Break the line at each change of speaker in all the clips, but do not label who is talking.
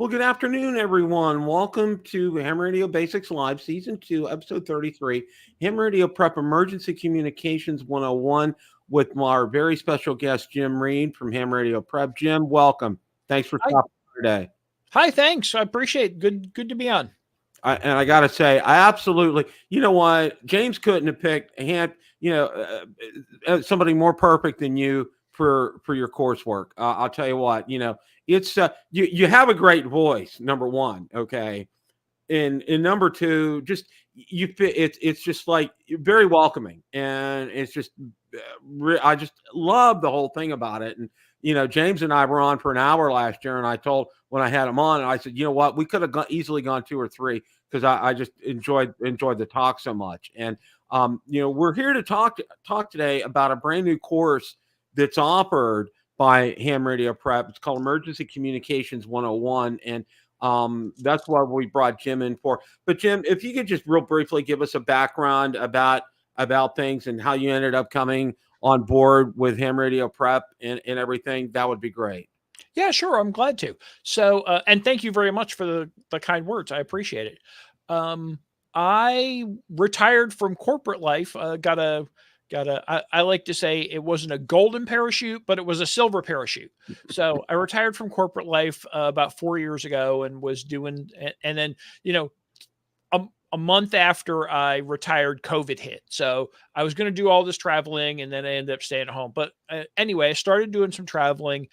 Well, good afternoon, everyone. Welcome to Ham Radio Basics Live, Season 2, Episode 33, Ham Radio Prep Emergency Communications 101 with our very special guest, Jim Reed from Ham Radio Prep. Jim, welcome. Thanks for
Hi.
stopping today.
Hi, thanks. I appreciate it. Good to be on.
And I got to say, I absolutely, you know what? James couldn't have picked somebody more perfect than you for your coursework. I'll tell you what, it's you have a great voice, number one, okay, and number two, just you fit. It's just like very welcoming, and it's just I just love the whole thing about it. And James and I were on for an hour last year, and I told when I had him on, and I said, you know what, we could have easily gone 2 or 3 because I just enjoyed the talk so much. And we're here to talk today about a brand new course that's offered by Ham Radio Prep. It's called Emergency Communications 101, and that's what we brought Jim in for. But Jim, if you could just real briefly give us a background about things and how you ended up coming on board with Ham Radio Prep and everything, that would be great.
Yeah, sure. I'm glad to. So, and thank you very much for the kind words. I appreciate it. I retired from corporate life. I like to say it wasn't a golden parachute, but it was a silver parachute. So I retired from corporate life about 4 years ago and was doing, and then, a month after I retired, COVID hit. So I was going to do all this traveling and then I ended up staying at home. But anyway, I started doing some traveling,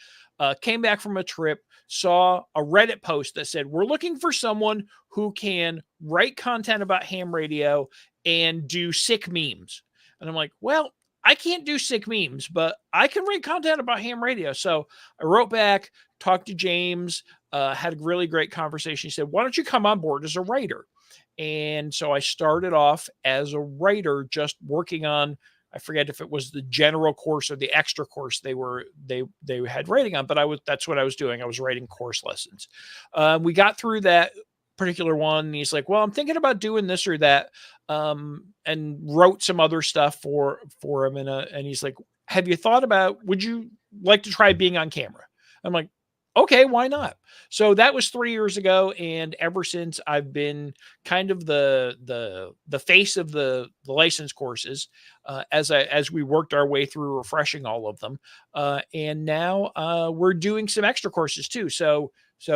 came back from a trip, saw a Reddit post that said, we're looking for someone who can write content about ham radio and do sick memes. And I'm like, well, I can't do sick memes, but I can write content about ham radio. So I wrote back, talked to James, had a really great conversation. He said, why don't you come on board as a writer? And so I started off as a writer, just working on, I forget if it was the general course or the extra course they had writing on, but that's what I was doing. I was writing course lessons. We got through that particular one. And he's like, well, I'm thinking about doing this or that. And wrote some other stuff for him. And he's like, have you thought about, would you like to try being on camera? I'm like, okay, why not? So that was 3 years ago. And ever since I've been kind of the face of the license courses, as we worked our way through refreshing all of them. And now we're doing some extra courses too. So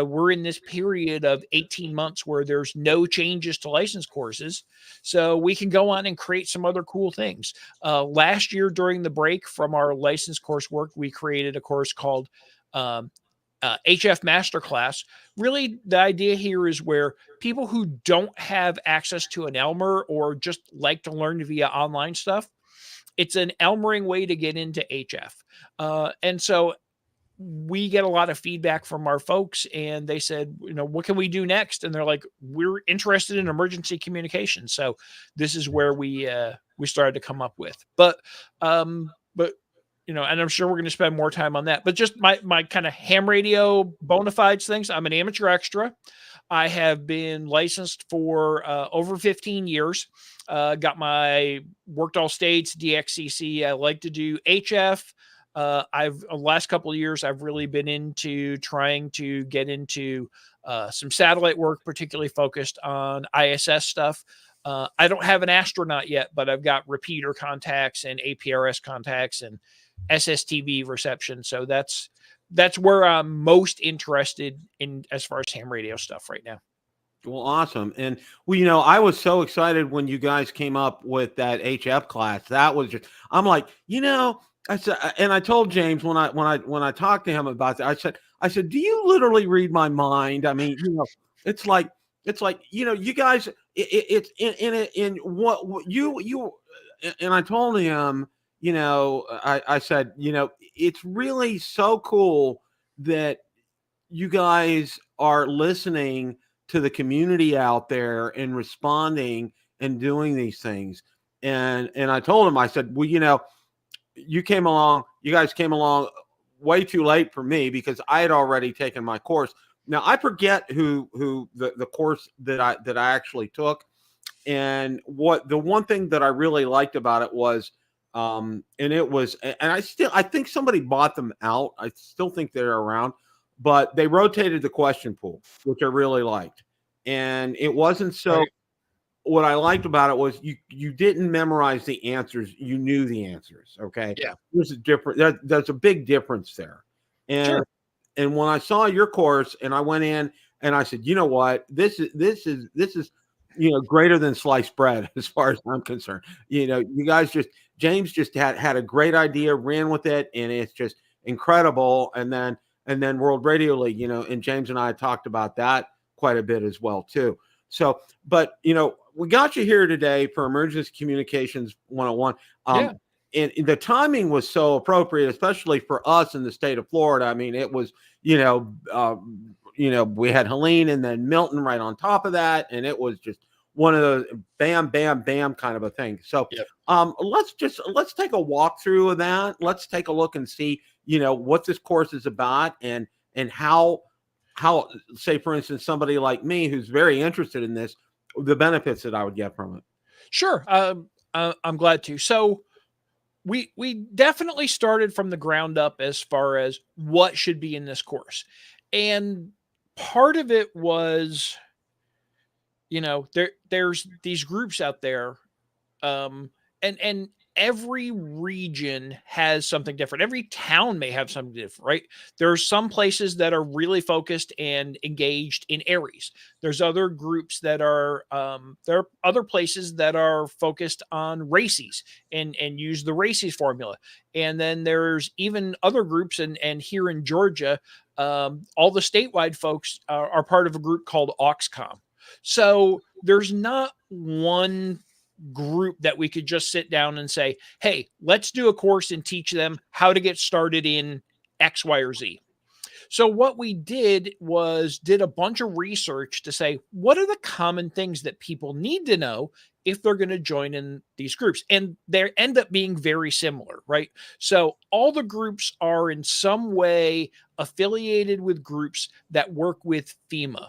we're in this period of 18 months where there's no changes to license courses. So we can go on and create some other cool things. Last year during the break from our license coursework, we created a course called HF Masterclass. Really, the idea here is where people who don't have access to an Elmer or just like to learn via online stuff, it's an Elmering way to get into HF. And so we get a lot of feedback from our folks, and they said, what can we do next? And they're like, we're interested in emergency communication. So this is where we started to come up with, but and I'm sure we're going to spend more time on that, but just my kind of ham radio bona fides things. I'm an amateur extra. I have been licensed for over 15 years. Worked all states, DXCC. I like to do HF. Last couple of years, I've really been into trying to get into some satellite work, particularly focused on ISS stuff. I don't have an astronaut yet, but I've got repeater contacts and APRS contacts and SSTV reception. So that's where I'm most interested in as far as ham radio stuff right now.
Well, awesome. And I was so excited when you guys came up with that HF class. That was just, I'm like, I said, and I told James when I talked to him about that, I said, do you literally read my mind? I mean, it's like, you guys, it's in what you, and I told him, I said, it's really so cool that you guys are listening to the community out there and responding and doing these things. And I told him, I said, well, you guys came along way too late for me because I had already taken my course. Now I forget who the course that I actually took. And what the one thing that I really liked about it was, and I think somebody bought them out. I still think they're around. but they rotated the question pool, which I really liked. And it wasn't so,
Right.
what I liked about it was you didn't memorize the answers, you knew the answers. Okay.
Yeah.
There's a different, there's a big difference there. And
Sure.
and when I saw your course and I went in and I said, you know what, this is greater than sliced bread as far as I'm concerned. You guys just, James just had a great idea, ran with it, and it's just incredible. And then World Radio League, and James and I talked about that quite a bit as well too. So, but we got you here today for Emergency Communications 101.
Yeah.
And the timing was so appropriate, especially for us in the state of Florida. I mean, it was, we had Helene and then Milton right on top of that, and it was just one of those bam, bam, bam kind of a thing. So,
Yep.
let's take a walkthrough of that. Let's take a look and see, what this course is about, and how, say, for instance, somebody like me who's very interested in this, the benefits that I would get from it.
Sure. I'm glad to. So we definitely started from the ground up as far as what should be in this course. And part of it was, there's these groups out there, and every region has something different. Every town may have something different, right? There's some places that are really focused and engaged in Aries. There's other groups that are there are other places that are focused on races and use the races formula. And then there's even other groups, and here in Georgia, all the statewide folks are part of a group called Auxcom. So there's not one group that we could just sit down and say, hey, let's do a course and teach them how to get started in X, Y, or Z. So what we did was did a bunch of research to say, what are the common things that people need to know if they're going to join in these groups? And they end up being very similar, right? So all the groups are in some way affiliated with groups that work with FEMA.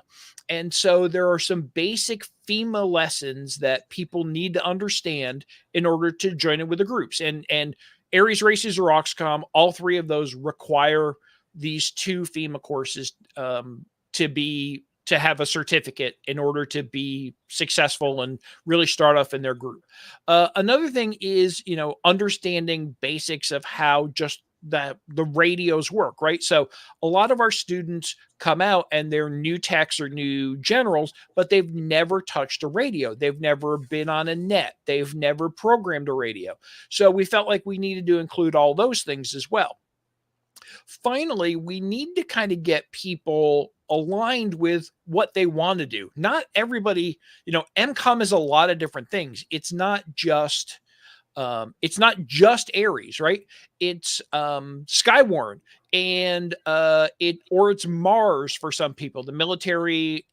And so there are some basic FEMA lessons that people need to understand in order to join in with the groups. And Aries Races or Auxcom, all three of those require these 2 FEMA courses to have a certificate in order to be successful and really start off in their group. Another thing is, understanding basics of how just the radios work, right? So a lot of our students come out and they're new techs or new generals, but they've never touched a radio. They've never been on a net. They've never programmed a radio. So we felt like we needed to include all those things as well. Finally, we need to kind of get people aligned with what they want to do. Not everybody, MCOM is a lot of different things. It's not just Aries, right? It's Skywarn, and it's Mars for some people, the military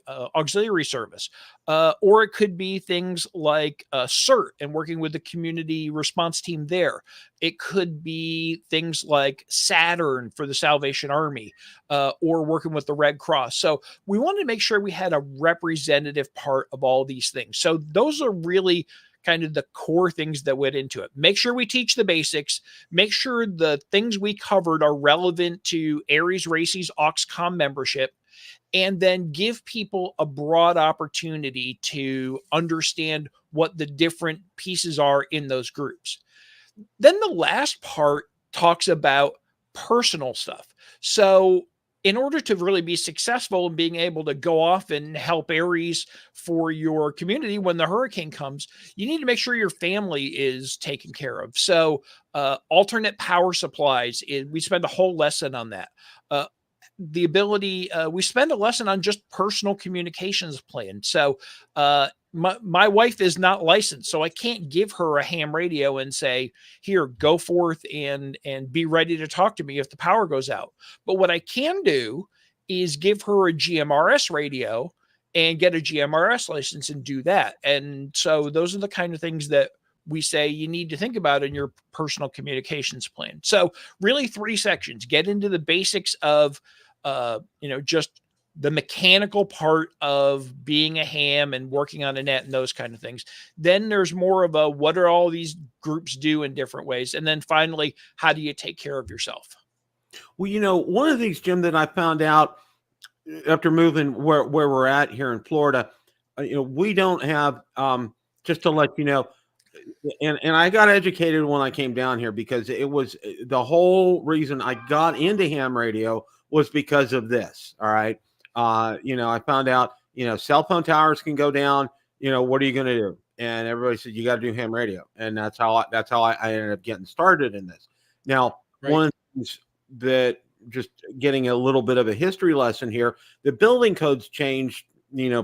auxiliary service, or it could be things like CERT and working with the community response team there. It could be things like Saturn for the Salvation Army, or working with the Red Cross. So we wanted to make sure we had a representative part of all these things. So those are really kind of the core things that went into it. Make sure we teach the basics, make sure the things we covered are relevant to Aries Races Auxcom membership, and then give people a broad opportunity to understand what the different pieces are in those groups. Then the last part talks about personal stuff. So in order to really be successful in being able to go off and help Aries for your community when the hurricane comes, you need to make sure your family is taken care of. So alternate power supplies, we spend a whole lesson on that. The ability, we spend a lesson on just personal communications plan. So my wife is not licensed, so I can't give her a ham radio and say, here, go forth and be ready to talk to me if the power goes out. But what I can do is give her a GMRS radio and get a GMRS license and do that. And so those are the kind of things that we say you need to think about in your personal communications plan. So really 3 sections: get into the basics of, just the mechanical part of being a ham and working on a net and those kind of things. Then there's more of a, what are all these groups do in different ways? And then finally, how do you take care of yourself?
Well, one of the things, Jim, that I found out after moving where we're at here in Florida, we don't have, just to let you know, and I got educated when I came down here because it was the whole reason I got into ham radio was because of this. All right. I found out, cell phone towers can go down. What are you going to do? And everybody said, you got to do ham radio. And that's how I ended up getting started in this. Now,
Right.
one of the things that just getting a little bit of a history lesson here, the building codes changed,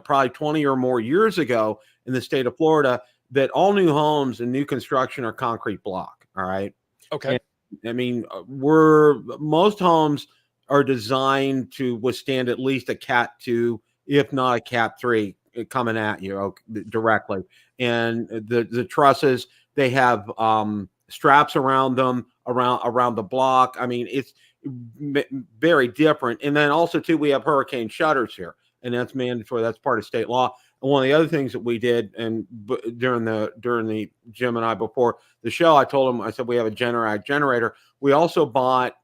probably 20 or more years ago in the state of Florida, that all new homes and new construction are concrete block. All right.
Okay.
And I mean, most homes are designed to withstand at least a Cat 2, if not a Cat 3 coming at you directly. And the trusses, they have straps around them around the block. I mean, it's very different. And then also too, we have hurricane shutters here, and that's mandatory. That's part of state law. And one of the other things that we did, and during the Jim and I before the show, I told him, I said, we have a Generac generator. We also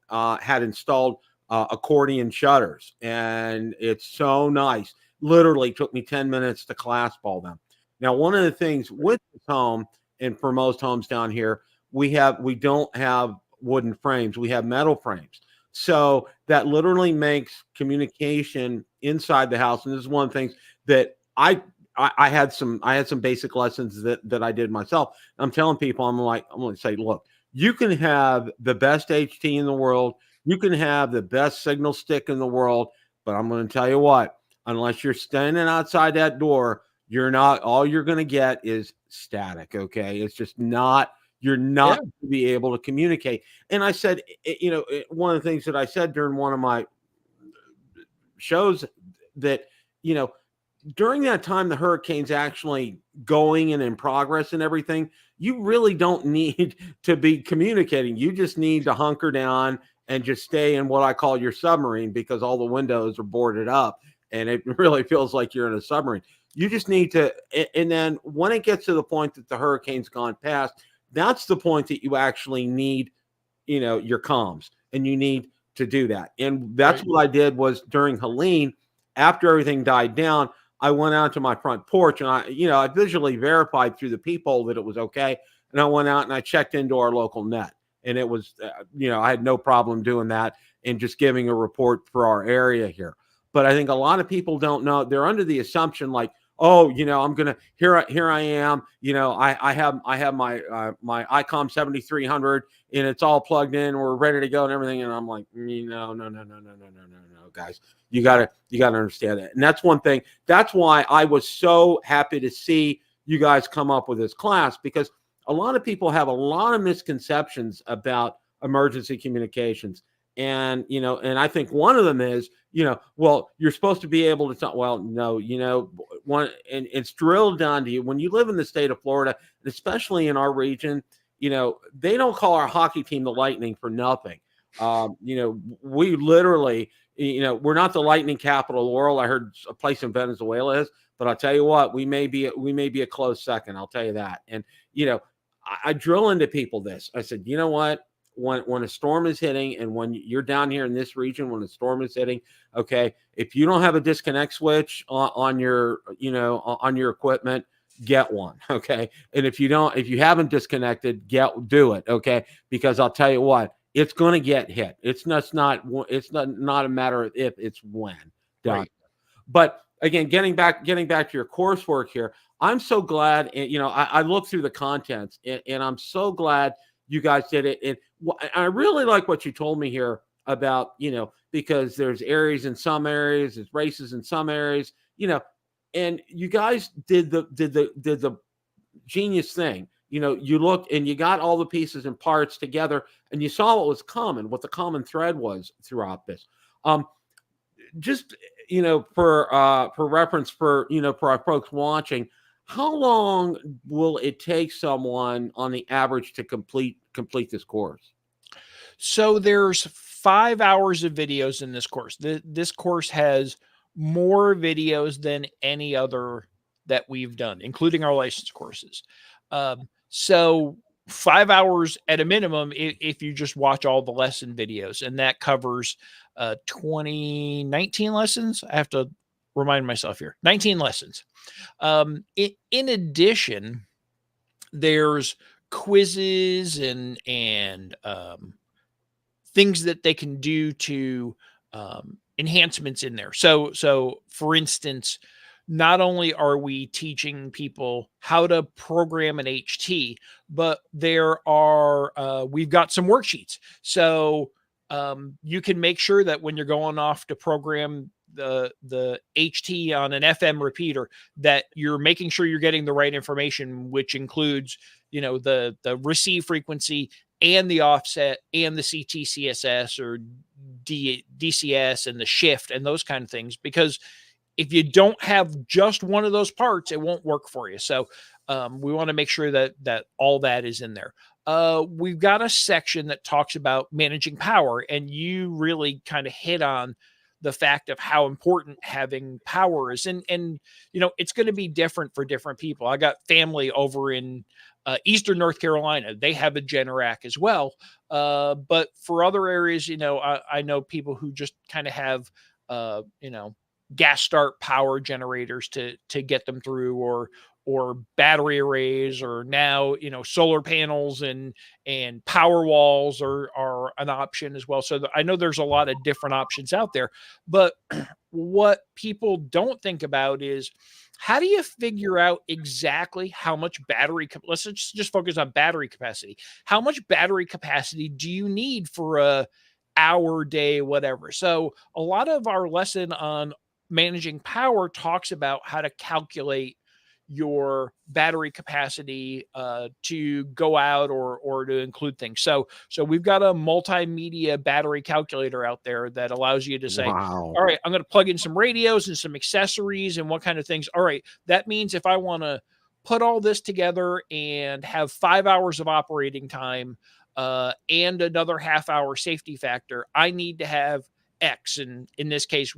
had installed accordion shutters, and it's so nice. Literally took me 10 minutes to clasp all them. Now, one of the things with this home, and for most homes down here, we don't have wooden frames. We have metal frames. So that literally makes communication inside the house. And this is one of the things that I had some basic lessons that I did myself. I'm telling people, I'm going to say, look, you can have the best HT in the world. You can have the best signal stick in the world. But I'm going to tell you what, unless you're standing outside that door, all you're going to get is static. Okay. It's just not, you're not going to be able to communicate. And I said, one of the things that I said during one of my shows that, during that time, the hurricane's actually going and in progress and everything, you really don't need to be communicating. You just need to hunker down and just stay in what I call your submarine, because all the windows are boarded up and it really feels like you're in a submarine. You just need to, and then when it gets to the point that the hurricane's gone past, that's the point that you actually need, your comms, and you need to do that. And that's what I did was during Helene, after everything died down, I went out to my front porch and I visually verified through the peephole that it was okay. And I went out and I checked into our local net, and it was, I had no problem doing that and just giving a report for our area here. But I think a lot of people don't know. They're under the assumption like, oh, I'm gonna here I am. I have my ICOM 7300 and it's all plugged in. We're ready to go and everything. And I'm like, no, guys, you gotta understand that. And that's one thing. That's why I was so happy to see you guys come up with this class, because a lot of people have a lot of misconceptions about emergency communications. And, and I think one of them is, well, you're supposed to be able to talk. Well, no, and it's drilled down to you when you live in the state of Florida, especially in our region. They don't call our hockey team the Lightning for nothing. We literally, we're not the Lightning capital of the world. I heard a place in Venezuela is, but I'll tell you what, we may be a close second. I'll tell you that. And, I drill into people this. I said, you know what? When a storm is hitting, and when you're down here in this region, when a storm is hitting, okay, if you don't have a disconnect switch on your equipment, get one, okay. And if you haven't disconnected, do it, okay, because I'll tell you what, it's going to get hit. It's not a matter of if, it's when. Done. Right. But again, getting back to your coursework here, I'm so glad. I looked through the contents, and I'm so glad you guys did it. And I really like what you told me here about, because there's areas in some areas, there's races in some areas, and you guys did the genius thing. You looked and you got all the pieces and parts together, and you saw what was common, what the common thread was throughout this. Just, for reference for our folks watching, how long will it take someone on the average to complete this course?
So there's 5 hours of videos in this course. This course has more videos than any other that we've done, including our license courses. So 5 hours at a minimum if you just watch all the lesson videos, and that covers 19 lessons. I have to remind myself here, 19 lessons. In addition, there's quizzes and things that they can do to enhancements in there. So for instance, not only are we teaching people how to program an HT, but we've got some worksheets. So you can make sure that when you're going off to program the HT on an FM repeater, that you're making sure you're getting the right information, which includes, the receive frequency and the offset and the CTCSS or DCS and the shift and those kind of things. Because if you don't have just one of those parts, it won't work for you. So we want to make sure that all that is in there. We've got a section that talks about managing power, and you really kind of hit on the fact of how important having power is. And it's going to be different for different people. I got family over in Eastern North Carolina. They have a Generac as well. But for other areas, I know people who just kind of have, gas start power generators to get them through, or battery arrays, or now, solar panels and power walls are an option as well. So I know there's a lot of different options out there, but what people don't think about is, how do you figure out exactly how much let's just focus on battery capacity. How much battery capacity do you need for a hour, day, whatever? So a lot of our lesson on managing power talks about how to calculate your battery capacity to go out or to include things. So we've got a multimedia battery calculator out there that allows you to say,
Wow.
all right, I'm going to plug in some radios and some accessories and what kind of things. All right, that means if I want to put all this together and have 5 hours of operating time and another half hour safety factor, I need to have X. And in this case,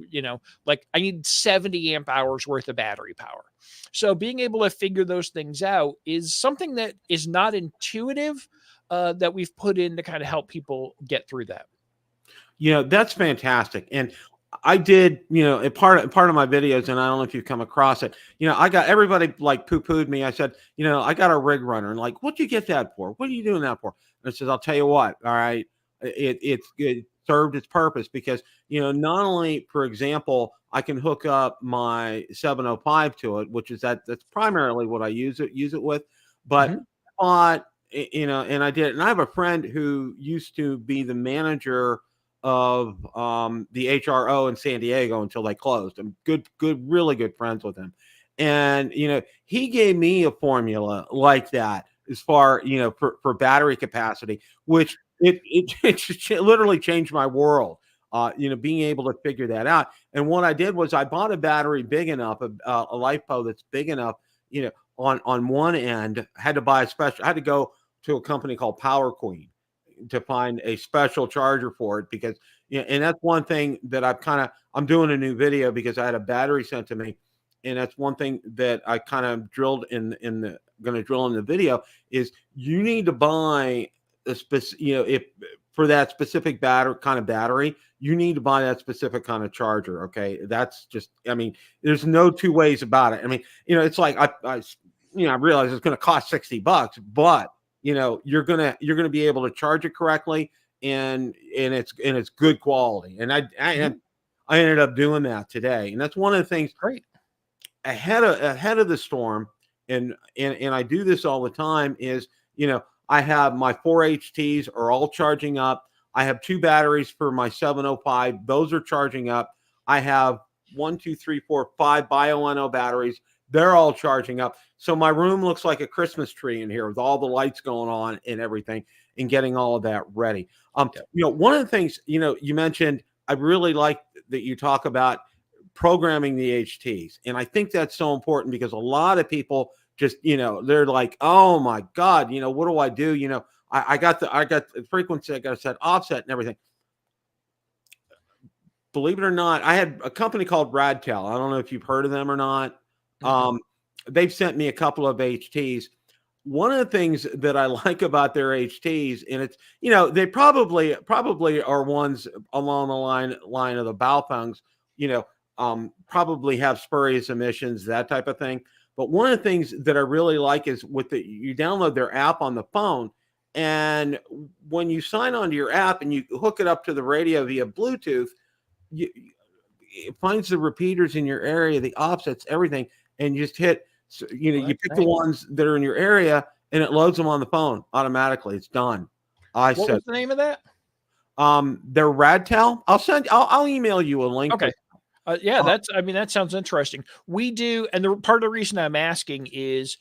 like I need 70 amp hours worth of battery power. So being able to figure those things out is something that is not intuitive, that we've put in to kind of help people get through that.
That's fantastic. And I did, a part of my videos, and I don't know if you've come across it. I got everybody like poo-pooed me. I said, I got a rig runner, and like, what'd you get that for? What are you doing that for? And I said, I'll tell you what. All right, it served its purpose, because not only, for example, I can hook up my 705 to it, which is that's primarily what I use it with, but and I did, and I have a friend who used to be the manager of the HRO in San Diego until they closed. I'm really good friends with him. And, he gave me a formula like that as far, for battery capacity, which it literally changed my world, being able to figure that out. And what I did was I bought a battery big enough, a LiFePo that's big enough, on one end. I had to go to a company called Power Queen to find a special charger for it, because and that's one thing that I'm doing a new video, because I had a battery sent to me, and that's one thing that I kind of drilled going to drill in the video, is you need to buy a if for that specific battery, you need to buy that specific kind of charger. Okay, that's just, there's no two ways about it. It's like I realize it's going to cost $60, but you're gonna be able to charge it correctly, and it's good quality. And I ended up doing that today, and that's one of the things.
Great.
Ahead of the storm, and I do this all the time, is I have my 4 HTs are all charging up. I have 2 batteries for my 705; those are charging up. I have 1, 2, 3, 4, 5 Bio-NO batteries. They're all charging up. So my room looks like a Christmas tree in here, with all the lights going on and everything, and getting all of that ready. One of the things, you mentioned, I really like that you talk about programming the HTs. And I think that's so important, because a lot of people just, they're like, oh my God, what do I do? I got the frequency, I got to set offset and everything. Believe it or not, I had a company called Radtel. I don't know if you've heard of them or not. They've sent me a couple of HTs. one of the things that I like about their HTs, and it's, they probably are ones along the line of the Baofungs, probably have spurious emissions, that type of thing. But one of the things that I really like is you download their app on the phone, and when you sign onto your app and you hook it up to the radio via Bluetooth, it finds the repeaters in your area, the offsets, everything, and you just hit. So, you pick the ones that are in your area, and it loads them on the phone automatically. It's done.
What was the name of that?
They're Radtel. I'll email you a link.
Okay. Yeah, that sounds interesting. We do, and part of the reason I'm asking is,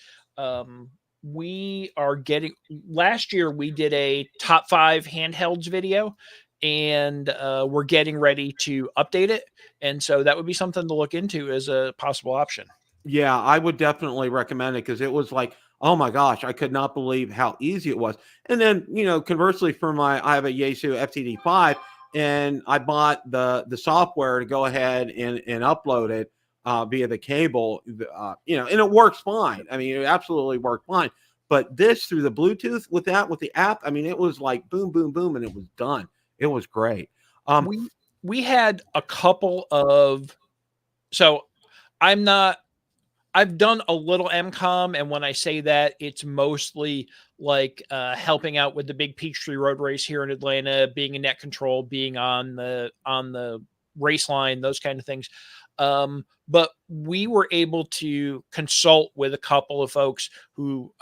we are getting. Last year we did a top 5 handhelds video, and we're getting ready to update it, and so that would be something to look into as a possible option.
Yeah, I would definitely recommend it because it was like, oh my gosh, I could not believe how easy it was. And then, conversely, I have a Yaesu FTD5, and I bought the software to go ahead and upload it via the cable, and it works fine. I mean, it absolutely worked fine. But this through the Bluetooth with the app, I mean, it was like boom, boom, boom, and it was done. It was great.
We had a couple of, so I've done a little MCOM, and when I say that, it's mostly like helping out with the big Peachtree Road Race here in Atlanta, being in net control, being on the race line, those kind of things. But we were able to consult with a couple of folks who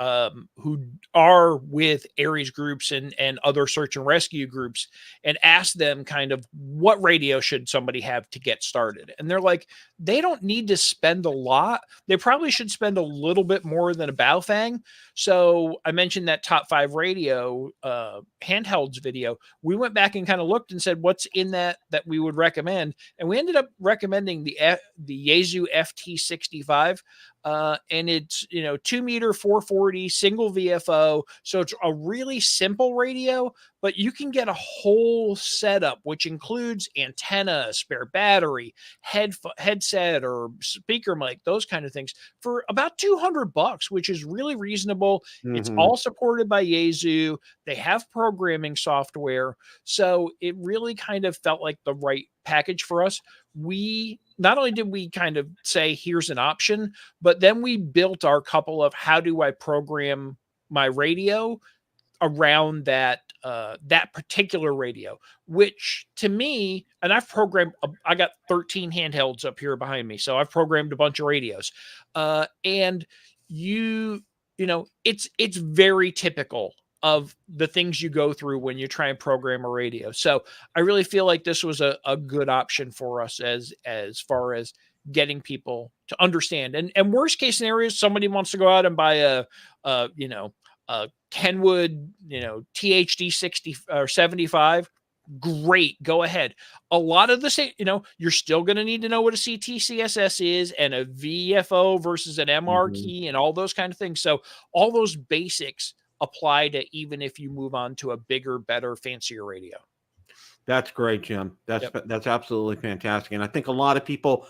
are with Aries groups and other search and rescue groups, and ask them kind of what radio should somebody have to get started. And they're like, they don't need to spend a lot. They probably should spend a little bit more than a Baofeng. So I mentioned that top 5 radio handhelds video. We went back and kind of looked and said, what's in that we would recommend? And we ended up recommending the Yaesu FT65. And it's 2 meter 440 single VFO, so it's a really simple radio, but you can get a whole setup which includes antenna, spare battery, headset or speaker mic, those kind of things, for about $200, which is really reasonable. It's all supported by Yaesu. They have programming software, so it really kind of felt like the right package for us. We not only did we kind of say, here's an option, but then we built our couple of how do I program my radio around that particular radio, which to me, and I've programmed, I got 13 handhelds up here behind me, so I've programmed a bunch of radios, and it's very typical of the things you go through when you try and program a radio. So I really feel like this was a good option for us as far as getting people to understand. And worst case scenario, somebody wants to go out and buy a Kenwood, THD 60 or 75. Great, go ahead. A lot of the same, you're still going to need to know what a CTCSS is and a VFO versus an MR key and all those kind of things. So all those basics apply to even if you move on to a bigger, better, fancier radio.
That's great, Jim. That's absolutely fantastic. And I think a lot of people,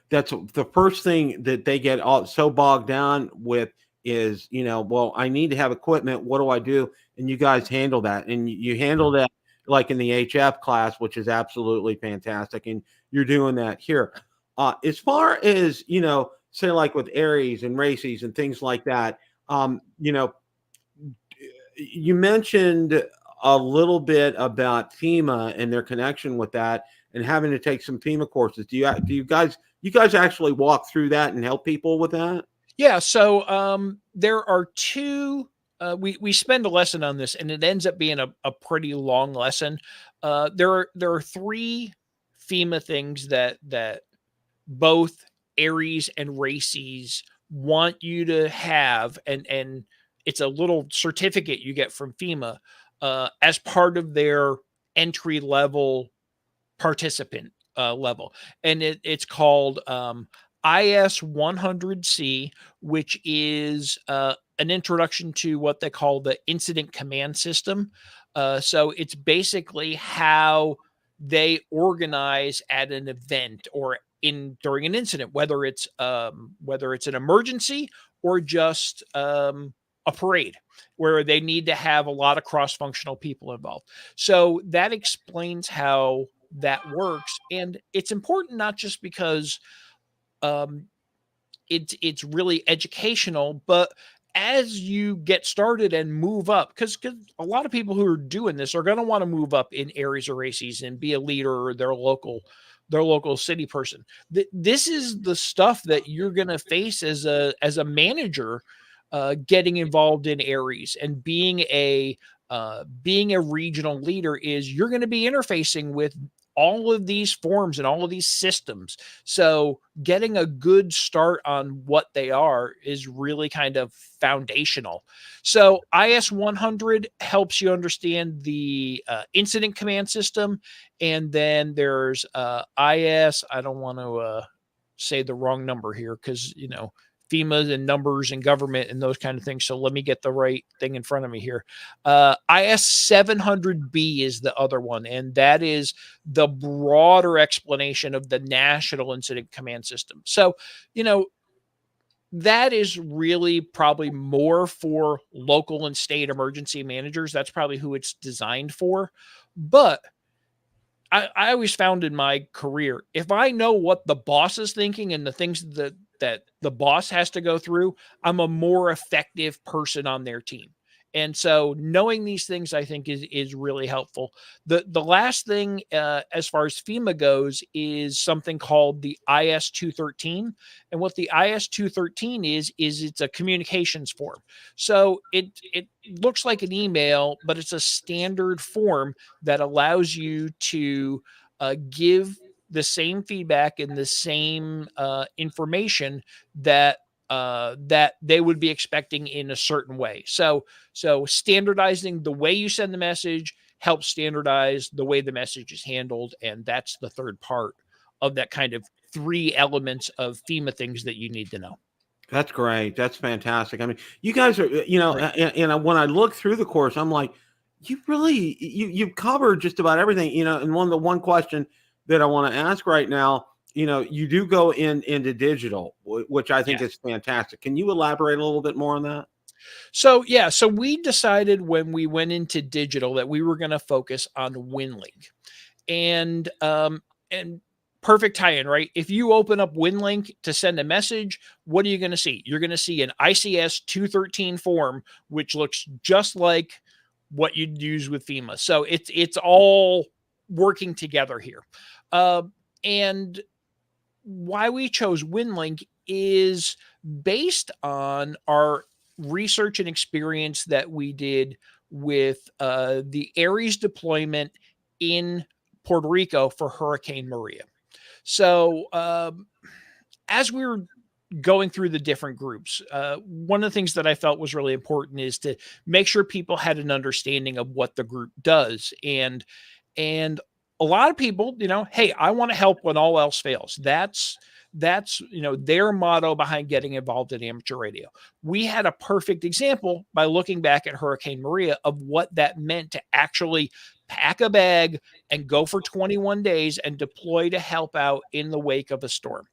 that's the first thing that they get so bogged down with is, well, I need to have equipment. What do I do? And you guys handle that. And you handle that like in the HF class, which is absolutely fantastic. And you're doing that here. As far as, say like with Aries and races and things like that, you mentioned a little bit about FEMA and their connection with that and having to take some FEMA courses. Do you guys actually walk through that and help people with that?
Yeah. So there are 2, we spend a lesson on this and it ends up being a pretty long lesson. There are 3 FEMA things that both Aries and Races want you to have, and it's a little certificate you get from FEMA as part of their entry level participant level. And it's called IS 100C, which is an introduction to what they call the incident command system. So it's basically how they organize at an event or during an incident, whether it's an emergency or just a a parade where they need to have a lot of cross-functional people involved. So that explains how that works. And it's important not just because um, it's really educational, but as you get started and move up, because a lot of people who are doing this are going to want to move up in areas or races and be a leader or their local city person. This is the stuff that you're going to face as a manager, getting involved in areas and being a regional leader is you're going to be interfacing with all of these forms and all of these systems. So getting a good start on what they are is really kind of foundational. So IS 100 helps you understand the incident command system. And then there's IS, I don't want to say the wrong number here because, FEMA and numbers and government and those kind of things. So let me get the right thing in front of me here. IS 700B is the other one, and that is the broader explanation of the National Incident Command System. So, that is really probably more for local and state emergency managers. That's probably who it's designed for. But I always found in my career, if I know what the boss is thinking and the things that the boss has to go through, I'm a more effective person on their team. And so knowing these things, I think is really helpful. The last thing, as far as FEMA goes, is something called the IS 213. And what the IS 213 is it's a communications form. So it looks like an email, but it's a standard form that allows you to give the same feedback and the same information that that they would be expecting in a certain way. So standardizing the way you send the message helps standardize the way the message is handled, and that's the third part of that kind of 3 elements of FEMA things that you need to know.
That's great. That's fantastic. I mean, you guys are,
Right.
and when I look through the course, I'm like, you've covered just about everything, and one question that I want to ask right now, you do go into digital, which I think
Yeah.
is fantastic. Can you elaborate a little bit more on that?
So yeah, so we decided when we went into digital that we were going to focus on WinLink. And perfect tie-in, right? If you open up WinLink to send a message, what are you going to see? You're going to see an ICS 213 form, which looks just like what you'd use with FEMA. So it's all working together here. And why we chose WinLink is based on our research and experience that we did with the Ares deployment in Puerto Rico for Hurricane Maria. So, as we were going through the different groups, one of the things that I felt was really important is to make sure people had an understanding of what the group does. And a lot of people, hey, I want to help when all else fails. That's their motto behind getting involved in amateur radio. We had a perfect example by looking back at Hurricane Maria of what that meant to actually pack a bag and go for 21 days and deploy to help out in the wake of a storm.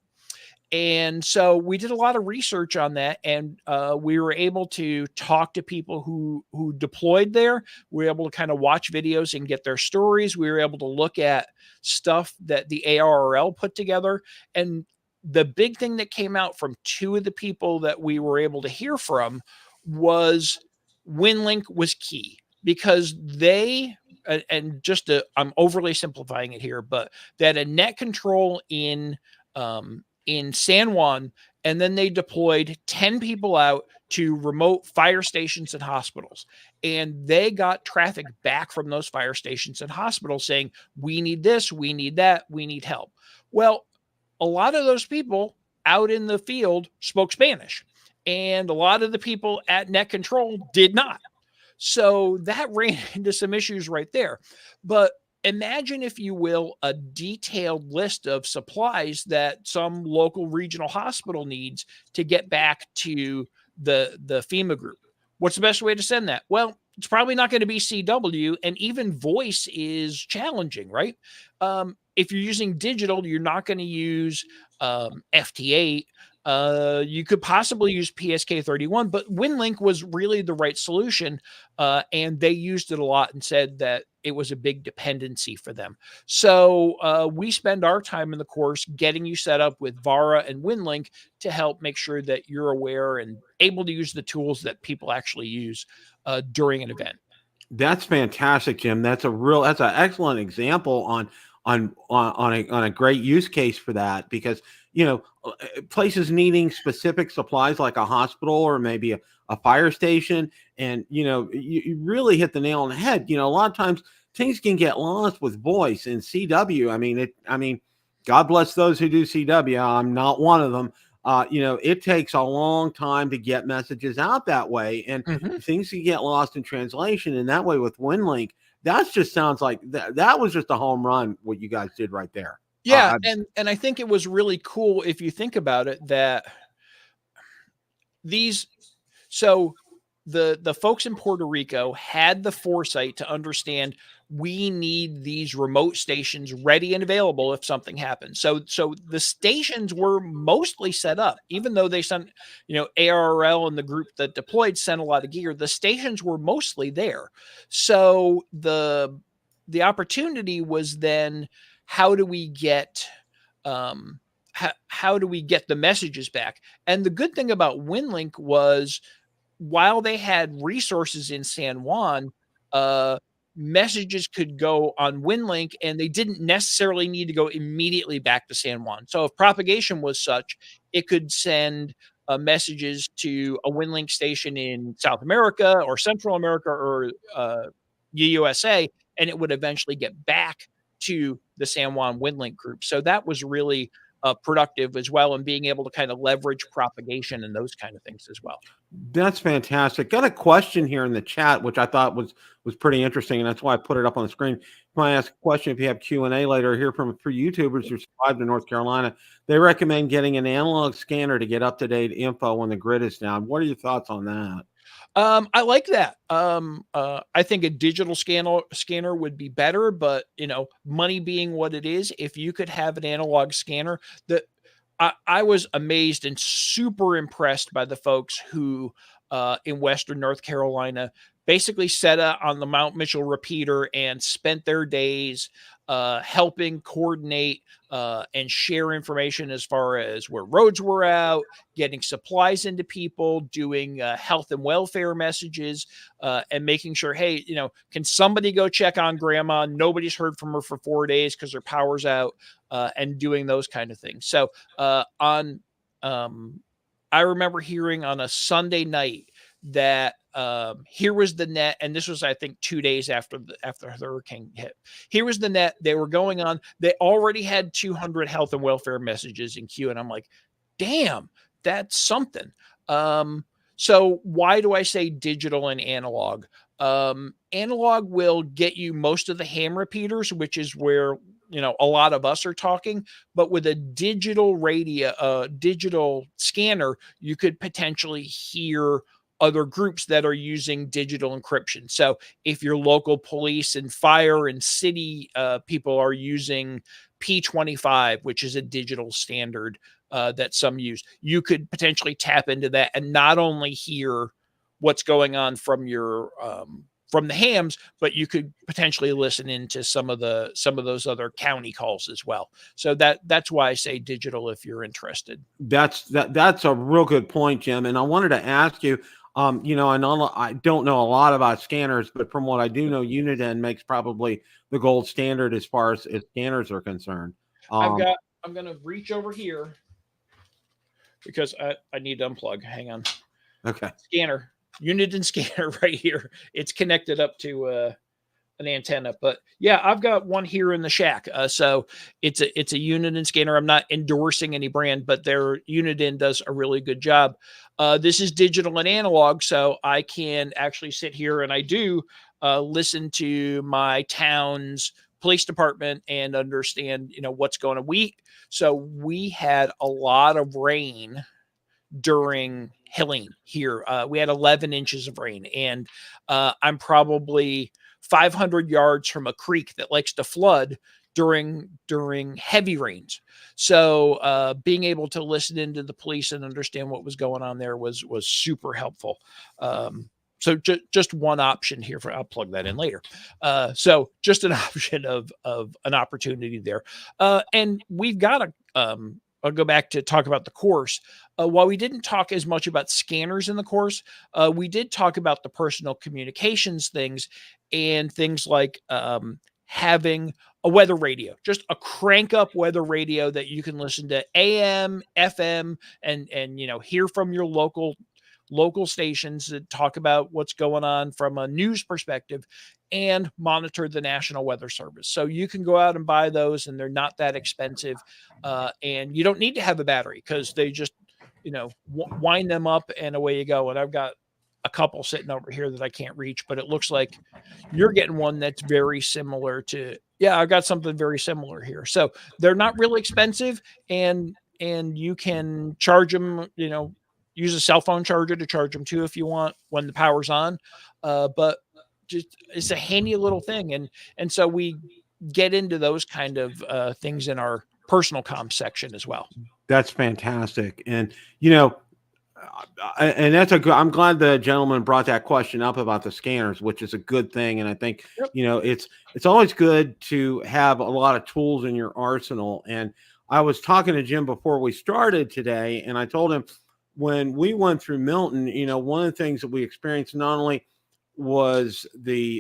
And so we did a lot of research on that, and we were able to talk to people who deployed there. We were able to kind of watch videos and get their stories. We were able to look at stuff that the ARRL put together. And the big thing that came out from 2 of the people that we were able to hear from was WinLink was key because they, and just I'm overly simplifying it here, but they had a net control in San Juan, and then they deployed 10 people out to remote fire stations and hospitals. And they got traffic back from those fire stations and hospitals saying, we need this, we need that, we need help. Well, a lot of those people out in the field spoke Spanish, and a lot of the people at net control did not. So that ran into some issues right there. But imagine, if you will, a detailed list of supplies that some local regional hospital needs to get back to the FEMA group. What's the best way to send that? Well, it's probably not going to be CW, and even voice is challenging, right? If you're using digital, you're not going to use FT8. You could possibly use PSK31, but WinLink was really the right solution. And they used it a lot and said that it was a big dependency for them. So we spend our time in the course getting you set up with Vara and WinLink to help make sure that you're aware and able to use the tools that people actually use during an event.
That's fantastic, Jim. That's an excellent example on a great use case for that, because places needing specific supplies like a hospital or maybe a fire station, and you really hit the nail on the head. A lot of times things can get lost with voice and CW. I mean, God bless those who do CW. I'm not one of them. It takes a long time to get messages out that way, and things can get lost in translation. And that way with WinLink, that just sounds like that was just a home run, what you guys did right there.
Yeah, and I think it was really cool if you think about it that the folks in Puerto Rico had the foresight to understand we need these remote stations ready and available if something happens. So the stations were mostly set up, even though they sent, ARRL and the group that deployed sent a lot of gear. The stations were mostly there. So the opportunity was then, how do we get how do we get the messages back? And the good thing about WinLink was, while they had resources in San Juan, messages could go on WinLink and they didn't necessarily need to go immediately back to San Juan. So if propagation was such, it could send messages to a WinLink station in South America or Central America or USA, and it would eventually get back to the San Juan WinLink group. So that was really productive as well, and being able to kind of leverage propagation and those kind of things as well.
That's fantastic. Got a question here in the chat, which I thought was pretty interesting, and that's why I put it up on the screen. If I ask a question, if you have Q&A later, hear from a few YouTubers who survived in North Carolina. They recommend getting an analog scanner to get up-to-date info when the grid is down. What are your thoughts on that?
I like that. I think a digital scanner would be better, but money being what it is, if you could have an analog scanner, that I was amazed and super impressed by the folks who in Western North Carolina basically set up on the Mount Mitchell repeater and spent their days helping coordinate and share information as far as where roads were out, getting supplies into people, doing health and welfare messages, and making sure, hey, can somebody go check on grandma? Nobody's heard from her for 4 days because her power's out, and doing those kind of things. So I remember hearing on a Sunday night that here was the net, and this was, I think, 2 days after the hurricane hit. Here was the net. They were going on. They already had 200 health and welfare messages in queue, and I'm like, damn, that's something. So why do I say digital and analog? Analog will get you most of the ham repeaters, which is where a lot of us are talking, but with a digital radio, digital scanner, you could potentially hear other groups that are using digital encryption. So if your local police and fire and city people are using P25, which is a digital standard that some use, you could potentially tap into that and not only hear what's going on from your from the hams, but you could potentially listen into some of those other county calls as well. So that's why I say digital if you're interested.
That's a real good point, Jim. And I wanted to ask you, I don't know a lot about scanners, but from what I do know, Uniden makes probably the gold standard as far as scanners are concerned.
I'm going to reach over here because I need to unplug. Hang on.
Okay.
Scanner. Uniden scanner right here. It's connected up to an antenna, but yeah, I've got one here in the shack. So it's a Uniden scanner. I'm not endorsing any brand, but their Uniden does a really good job. This is digital and analog, so I can actually sit here and I do listen to my town's police department and understand, what's going on. We had a lot of rain during Helene here. We had 11 inches of rain, and I'm probably 500 yards from a creek that likes to flood during heavy rains. So being able to listen into the police and understand what was going on there was super helpful. So just one option here I'll plug that in later. So just an option of an opportunity there. And we've got I'll go back to talk about the course. While we didn't talk as much about scanners in the course, we did talk about the personal communications things and things like having a weather radio, just a crank up weather radio that you can listen to AM, FM, and hear from your local stations that talk about what's going on from a news perspective and monitor the National Weather Service. So you can go out and buy those, and they're not that expensive. And you don't need to have a battery because they just, wind them up and away you go. And I've got a couple sitting over here that I can't reach, but it looks like you're getting one that's very similar to, yeah, I've got something very similar here. So they're not really expensive, and you can charge them, use a cell phone charger to charge them too if you want when the power's on. But just it's a handy little thing, and so we get into those kind of things in our personal comms section as well.
That's fantastic, and and that's I'm glad the gentleman brought that question up about the scanners, which is a good thing. And I think it's always good to have a lot of tools in your arsenal. And I was talking to Jim before we started today, and I told him, when we went through Milton, one of the things that we experienced not only was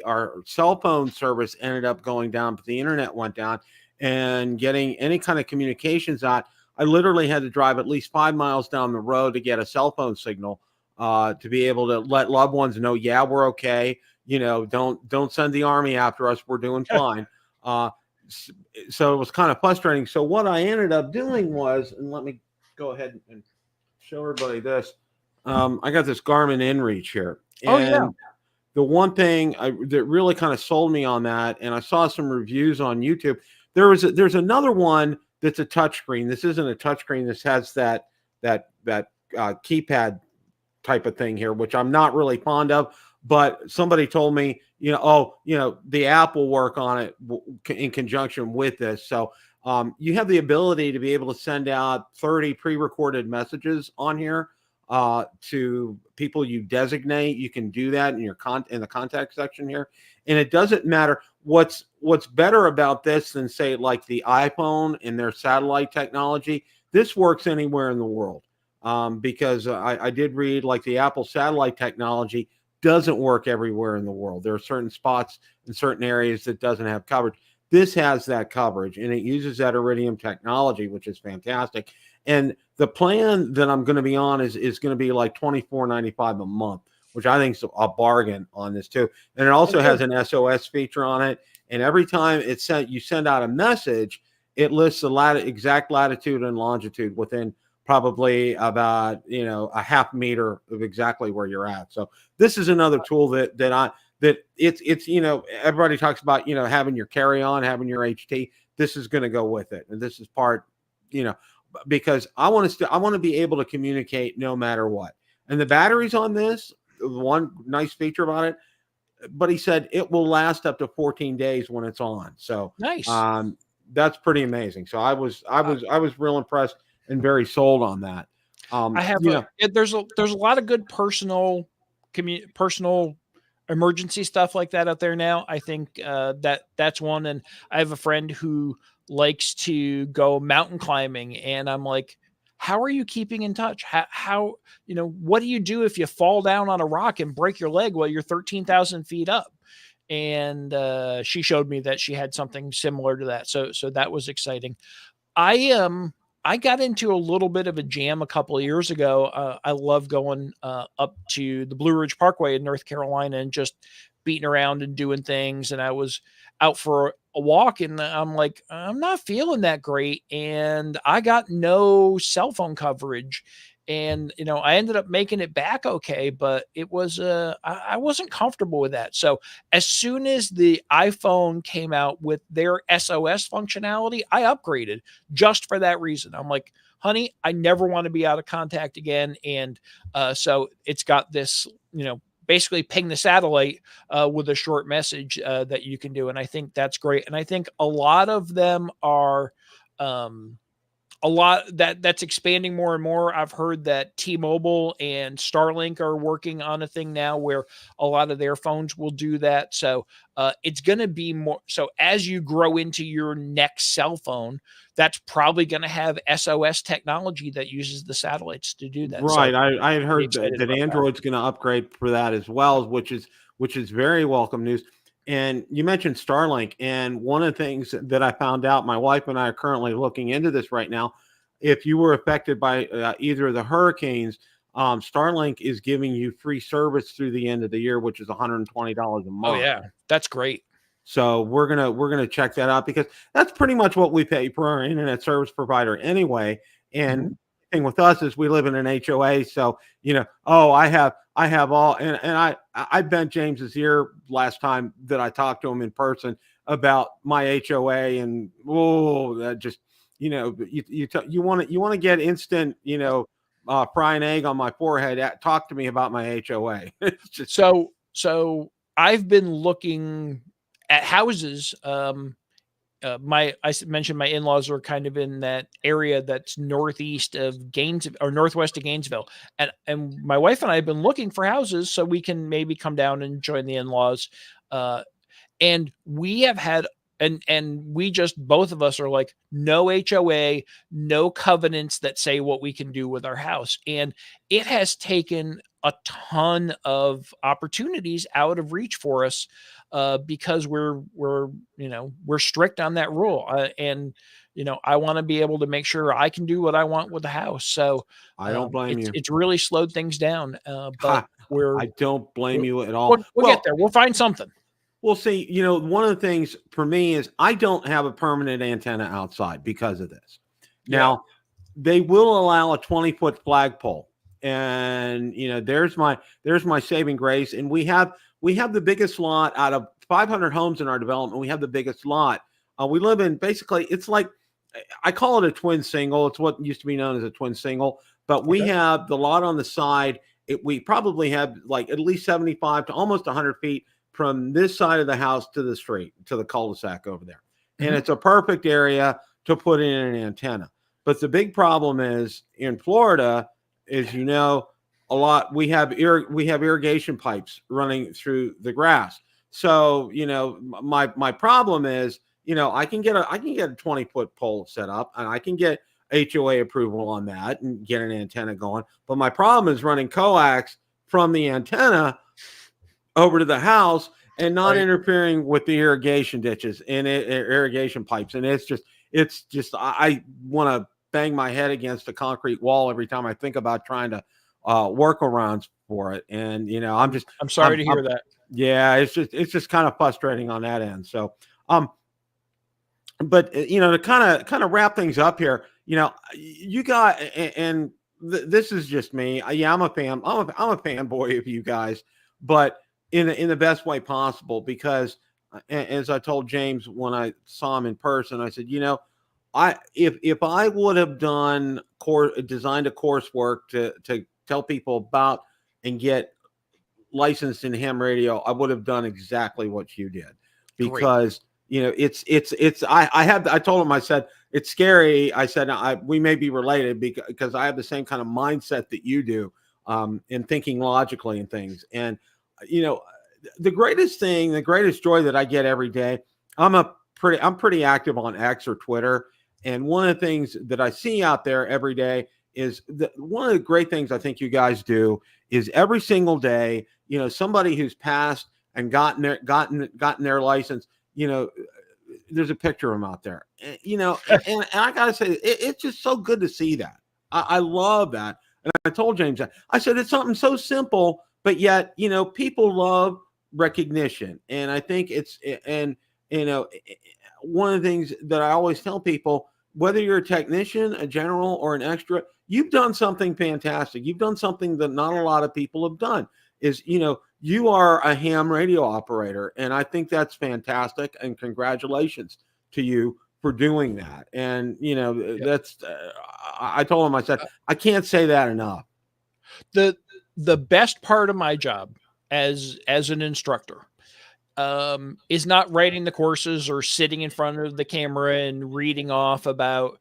our cell phone service ended up going down, but the internet went down, and getting any kind of communications out, I literally had to drive at least 5 miles down the road to get a cell phone signal to be able to let loved ones know, yeah, we're okay. Don't send the army after us. We're doing fine. So it was kind of frustrating. So what I ended up doing was, and let me go ahead and show everybody this. I got this Garmin Reach here. And the one thing that really kind of sold me on that, and I saw some reviews on YouTube, there's another one that's a touchscreen. This isn't a touchscreen. This has that keypad type of thing here, which I'm not really fond of. But somebody told me, the app will work on it in conjunction with this. So you have the ability to be able to send out 30 pre-recorded messages on here to people you designate. You can do that in in the contact section here, and it doesn't matter. What's better about this than, say, like the iPhone and their satellite technology? This works anywhere in the world, because I did read, like, the Apple satellite technology doesn't work everywhere in the world. There are certain spots in certain areas that doesn't have coverage. This has that coverage, and it uses that Iridium technology, which is fantastic. And the plan that I'm going to be on is going to be like $24.95 a month, which I think is a bargain on this too. And it also has an SOS feature on it. And every time you send out a message, it lists the exact latitude and longitude within probably about a half meter of exactly where you're at. So this is another tool that it's everybody talks about having your carry-on, having your HT. This is going to go with it, and this is part because I want to be able to communicate no matter what. And the batteries on this, one nice feature about it, but he said it will last up to 14 days when it's on. So
nice.
That's pretty amazing. So I was real impressed and very sold on that.
I have there's a lot of good personal emergency stuff like that out there now. I think that's one. And I have a friend who likes to go mountain climbing, and I'm like, how are you keeping in touch? How what do you do if you fall down on a rock and break your leg while you're 13,000 feet up? And she showed me that she had something similar to that. So that was exciting. I got into a little bit of a jam a couple of years ago. I love going up to the Blue Ridge Parkway in North Carolina and just beating around and doing things. And I was out for a walk, and I'm like, I'm not feeling that great. And I got no cell phone coverage. And, I ended up making it back okay, but it was, I wasn't comfortable with that. So as soon as the iPhone came out with their SOS functionality, I upgraded just for that reason. I'm like, honey, I never want to be out of contact again. And so it's got this, basically ping the satellite with a short message that you can do. And I think that's great. And I think a lot of them are a lot that's expanding more and more. I've heard that T-Mobile and Starlink are working on a thing now where a lot of their phones will do that. So it's going to be more. So as you grow into your next cell phone, that's probably going to have SOS technology that uses the satellites to do that.
Right.
So
I had
pretty
heard
excited
that
about that.
Android's going to upgrade for that as well, which is very welcome news. And you mentioned Starlink, and one of the things that I found out, my wife and I are currently looking into this right now. If you were affected by either of the hurricanes, Starlink is giving you free service through the end of the year, which is $120 a
Oh
month.
yeah, that's great.
So we're gonna check that out because that's pretty much what we pay for our internet service provider anyway. And
Mhm.
the thing with us is we live in an HOA, so oh, I have all, and I bent James's ear last time that I talked to him in person about my HOA, and that just you want to get instant frying egg on my forehead. Talk to me about my HOA. It's just
So I've been looking at houses. Mentioned my in-laws are kind of in that area that's northeast of Gainesville or northwest of Gainesville, and my wife and I have been looking for houses so we can maybe come down and join the in-laws. And we have had and we just both of us are like, no HOA, no covenants that say what we can do with our house. And it has taken a ton of opportunities out of reach for us because we're strict on that rule. And I want to be able to make sure I can do what I want with the house. So
I don't blame you.
it's really slowed things down. But
I don't blame
we're
you at all.
we'll get there. We'll find something.
We'll see. One of the things for me is I don't have a permanent antenna outside because of this.
Yeah.
Now, they will allow a 20-foot flagpole, and there's my saving grace. And we have the biggest lot out of 500 homes in our development. We have the biggest lot. We live in, basically, it's like, I call it a twin single. It's what used to be known as a twin single, but we have the lot on the side. We probably have like at least 75 to almost 100 feet from this side of the house to the street, to the cul-de-sac over there. And it's a perfect area to put in an antenna. But the big problem is in Florida, is a lot, we have irrigation pipes running through the grass. So, my problem is, I can get a 20-foot pole set up, and I can get HOA approval on that and get an antenna going. But my problem is running coax from the antenna over to the house and not interfering with the irrigation ditches and irrigation pipes. And it's just I want to bang my head against a concrete wall every time I think about trying to workarounds for it. And
I'm sorry to hear that.
Yeah, it's just kind of frustrating on that end. So but to kind of wrap things up here, you got, and this is just me. Yeah, I'm a fan. I'm a fanboy of you guys, but in the best way possible, because as I told James when I saw him in person, I said, if I would have designed a coursework to tell people about and get licensed in ham radio, I would have done exactly what you did, because I told him, I said, it's scary. I said, we may be related because I have the same kind of mindset that you do, in thinking logically and things. And the greatest joy that I get every day, I'm pretty active on X or Twitter. And one of the things that I see out there every day is that one of the great things I think you guys do is every single day, somebody who's passed and gotten their license, there's a picture of them out there, and I gotta say, it's just so good to see that. I love that. And I told James that. I said, it's something so simple, but yet, people love recognition. And I think one of the things that I always tell people, whether you're a technician, a general, or an extra, you've done something fantastic. You've done something that not a lot of people have done. You are a ham radio operator, and I think that's fantastic. And congratulations to you for doing that. And that's I told him, I said, I can't say that enough.
The best part of my job as an instructor is not writing the courses or sitting in front of the camera and reading off about,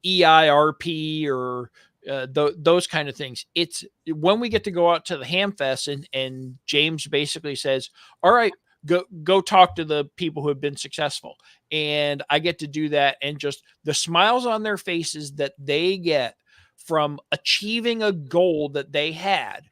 EIRP or those kind of things. It's when we get to go out to the Hamfest and James basically says, all right, go talk to the people who have been successful. And I get to do that. And just the smiles on their faces that they get from achieving a goal that they had.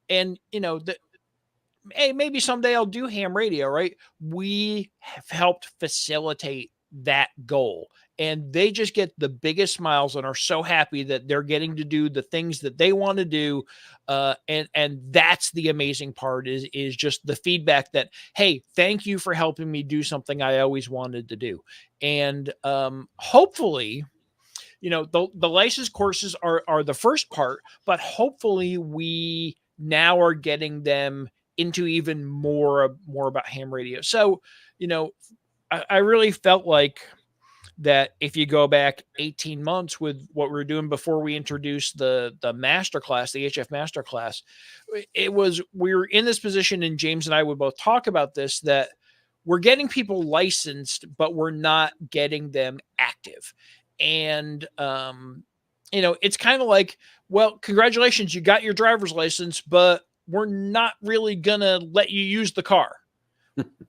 And, hey, maybe someday I'll do ham radio, right? We have helped facilitate that goal. And they just get the biggest smiles and are so happy that they're getting to do the things that they want to do. And that's the amazing part is just the feedback that, hey, thank you for helping me do something I always wanted to do. And hopefully, the license courses are the first part, but hopefully we now are getting them into even more about ham radio. So, I really felt like that if you go back 18 months with what we were doing before we introduced the masterclass, the HF masterclass, we were in this position, and James and I would both talk about this, that we're getting people licensed, but we're not getting them active. And, it's kind of like, well, congratulations, you got your driver's license, but we're not really going to let you use the car.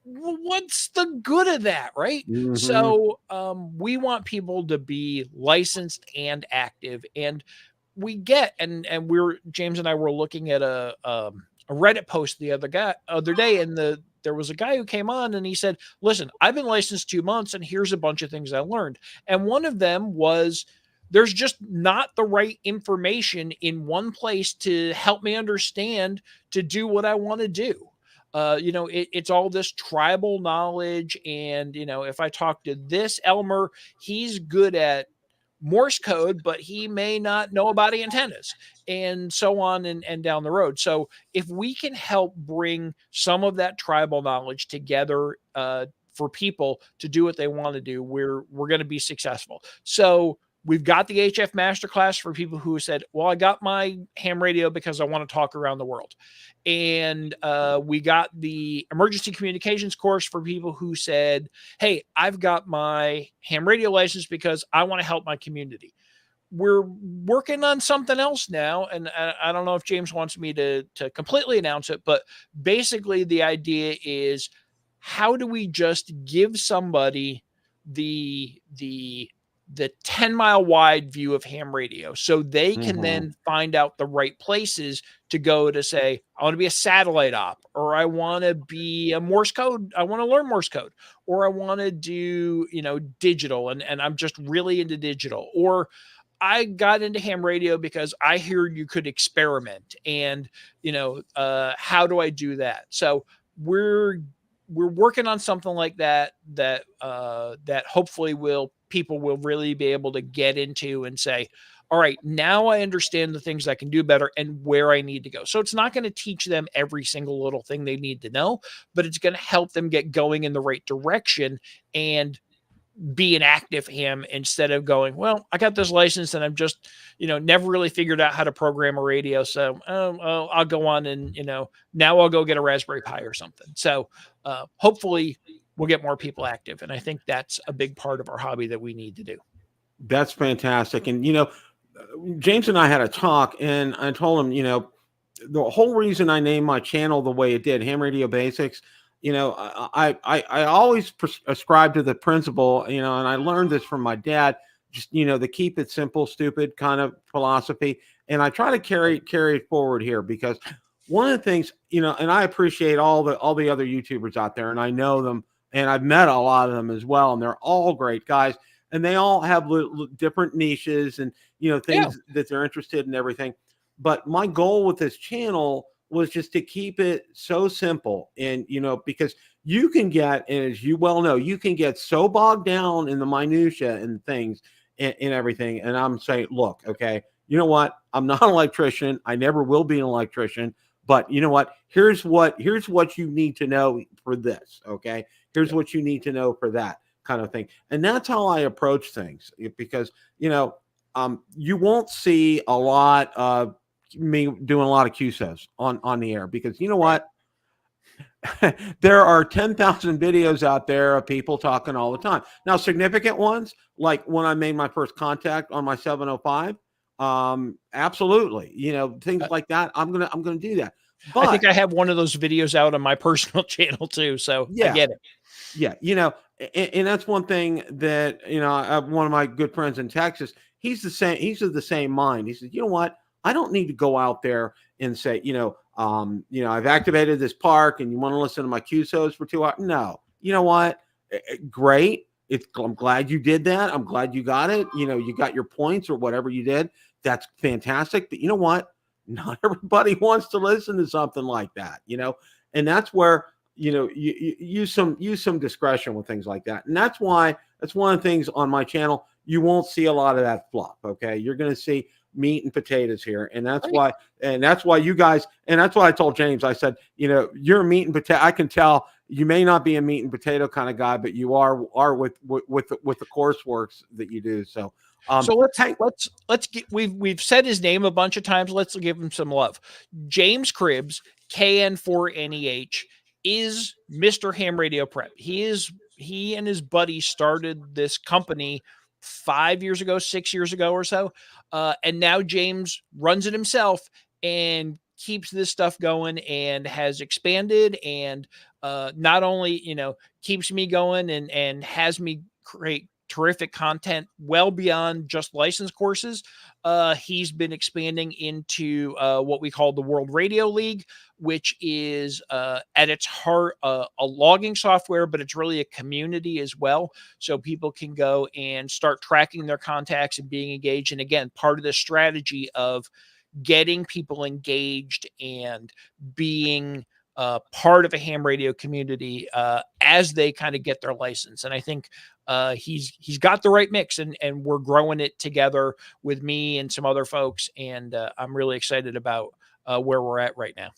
Well, what's the good of that, right?
Mhm.
So we want people to be licensed and active. And we get, and James and I were looking at a Reddit post the other day, and there was a guy who came on and he said, listen, I've been licensed 2 months and here's a bunch of things I learned. And one of them was, there's just not the right information in one place to help me understand to do what I want to do. It's all this tribal knowledge. And, if I talk to this Elmer, he's good at Morse code, but he may not know about antennas, and so on and down the road. So if we can help bring some of that tribal knowledge together for people to do what they want to do, we're going to be successful. So we've got the HF Masterclass for people who said, well, I got my ham radio because I want to talk around the world. And we got the emergency communications course for people who said, hey, I've got my ham radio license because I want to help my community. We're working on something else now. And I don't know if James wants me to completely announce it, but basically the idea is, how do we just give somebody the 10-mile wide view of ham radio so they can then find out the right places to go to say, I want to be a satellite op, or I want to be a Morse code. I want to learn Morse code, or I want to do, digital. And I'm just really into digital, or I got into ham radio because I heard you could experiment, and, how do I do that? So we're working on something like that hopefully people will really be able to get into and say, all right, now I understand the things I can do better and where I need to go. So it's not going to teach them every single little thing they need to know, but it's going to help them get going in the right direction and be an active ham, instead of going, well, I got this license and I'm just, never really figured out how to program a radio. So I'll go on and, now I'll go get a Raspberry Pi or something. So hopefully we'll get more people active. And I think that's a big part of our hobby that we need to do.
That's fantastic. And, James and I had a talk, and I told him, the whole reason I named my channel the way it did, Ham Radio Basics, I always ascribe to the principle, and I learned this from my dad, just, the keep it simple, stupid kind of philosophy. And I try to carry it forward here, because one of the things, and I appreciate all the other YouTubers out there, and I know them, and I've met a lot of them as well, and they're all great guys, and they all have different niches and, things that they're interested in, everything. But my goal with this channel was just to keep it so simple. And, because you can get, and as you well know, you can get so bogged down in the minutia and things and everything. And I'm saying, look, okay, you know what? I'm not an electrician. I never will be an electrician. But you know what? Here's what you need to know for this. Okay. Here's what you need to know for that kind of thing. And that's how I approach things, because, you won't see a lot of me doing a lot of QSOs on the air, because you know what? There are 10,000 videos out there of people talking all the time. Now, significant ones, like when I made my first contact on my 705, absolutely, you know, things like that. I'm gonna do that. But
I think I have one of those videos out on my personal channel too, so I
yeah,
get it.
yeah, you know, and that's one thing that, you know, I have one of my good friends in Texas. He's the same. He's of the same mind. He says, you know what? I don't need to go out there and say, you know, I've activated this park, and you want to listen to my QSOs for 2 hours. No, you know what? Great. I'm glad you did that. I'm glad you got it. You know, you got your points or whatever you did. That's fantastic. But you know what? Not everybody wants to listen to something like that. You know, and that's where, you know, you use some discretion with things like that. And that's why that's one of the things on my channel. You won't see a lot of that fluff. Okay, you're going to see meat and potatoes here, and that's why you guys, and that's why I told James, I said, you know, you're a meat and potato. I can tell you may not be a meat and potato kind of guy, but you are with the courseworks that you do. So
So let's get, we've said his name a bunch of times. Let's give him some love. James Cribbs, KN4NEH, is Mr. Ham Radio Prep. He and his buddy started this company 5 years ago, 6 years ago or so. And now James runs it himself and keeps this stuff going and has expanded, and not only, you know, keeps me going and has me create terrific content well beyond just license courses. He's been expanding into what we call the World Radio League, which is at its heart a logging software, but it's really a community as well. So people can go and start tracking their contacts and being engaged. And again, part of the strategy of getting people engaged and being part of a ham radio community as they kind of get their license. And I think he's got the right mix, and we're growing it together with me and some other folks. And I'm really excited about where we're at right now.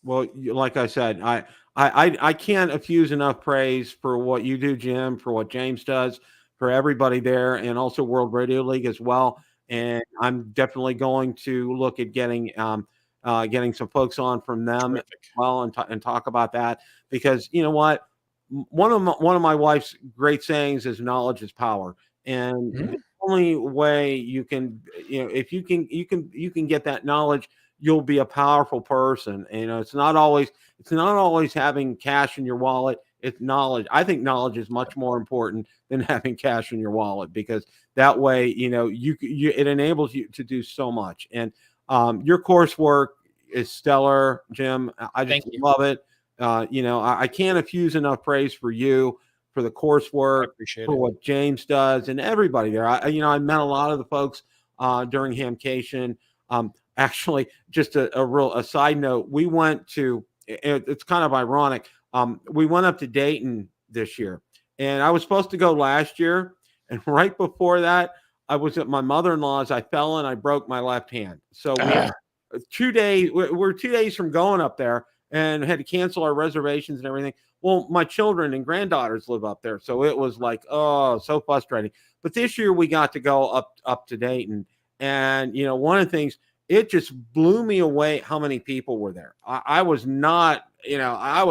Well, like I said, I can't effuse enough praise for what you do, Jim, for what James does, for everybody there, and also World Radio League as well. And I'm definitely going to look at getting some folks on from them as well, and talk about that, because you know what, one of my wife's great sayings is knowledge is power, and the only way you can, you know, if you can get that knowledge, you'll be a powerful person. And, you know, it's not always having cash in your wallet. It's knowledge. I think knowledge is much more important than having cash in your wallet, because that way, you know, it enables you to do so much. And your coursework is stellar, Jim. I just love it. You know, I can't effuse enough praise for you, for the coursework, for what James does, and everybody there. I met a lot of the folks during Hamcation. Actually, just a side note, we went to, it's kind of ironic. We went up to Dayton this year, and I was supposed to go last year. And right before that, I was at my mother-in-law's. I fell and I broke my left hand. So we had 2 days. We're 2 days from going up there, and had to cancel our reservations and everything. Well, my children and granddaughters live up there, so it was like, oh, so frustrating. But this year we got to go up to Dayton, and you know, one of the things, it just blew me away how many people were there. I was not, I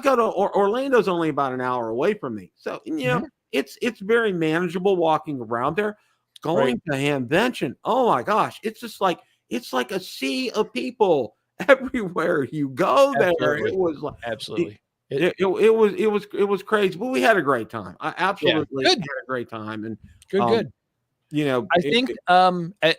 go to Orlando's only about an hour away from me, so you know, it's very manageable walking around there. Going to Hamvention, oh my gosh, it's just like, it's like a sea of people everywhere you go there. It was like,
absolutely.
It was crazy, but we had a great time. I absolutely had a great time, and
good.
You know,
I think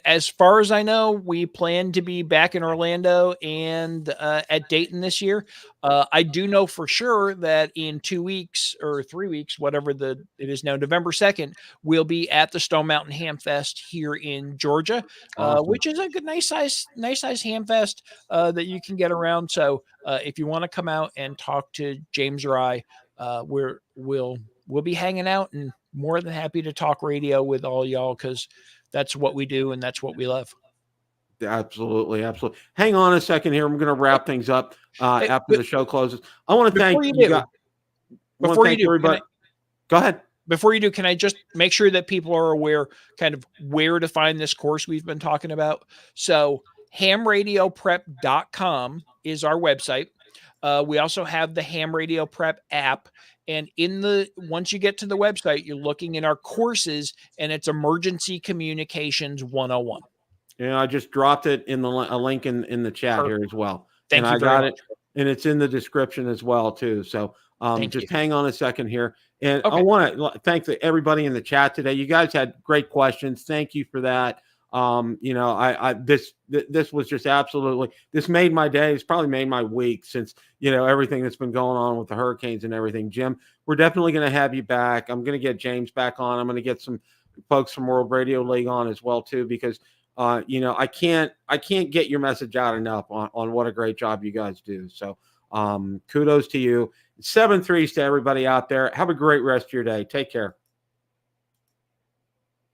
as far as I know, we plan to be back in Orlando and at Dayton this year. I do know for sure that in 2 weeks or 3 weeks, whatever it is now, November 2nd, we'll be at the Stone Mountain Ham Fest here in Georgia, which is a good, nice size ham fest that you can get around. So if you want to come out and talk to James or I, we'll be hanging out, and more than happy to talk radio with all y'all, because that's what we do and that's what we love.
Absolutely. Hang on a second here. I'm going to wrap things up after the show closes. I want to thank you.
Before you do,
everybody. Go ahead.
before you do, can I just make sure that people are aware kind of where to find this course we've been talking about? So hamradioprep.com is our website. We also have the Ham Radio Prep app. And once you get to the website, you're looking in our courses, and it's Emergency Communications 101.
Yeah, I just dropped it in a link in the chat here as well.
Thank
and
you
I
very
got
much.
it, and it's in the description as well too. So just hang on a second here. And I want to thank everybody in the chat today. You guys had great questions. Thank you for that. This was just absolutely, this made my day. It's probably made my week since, everything that's been going on with the hurricanes and everything. Jim, we're definitely going to have you back. I'm going to get James back on. I'm going to get some folks from World Radio League on as well too, because I can't get your message out enough on what a great job you guys do. So kudos to you. 7-3s to everybody out there. Have a great rest of your day. Take care.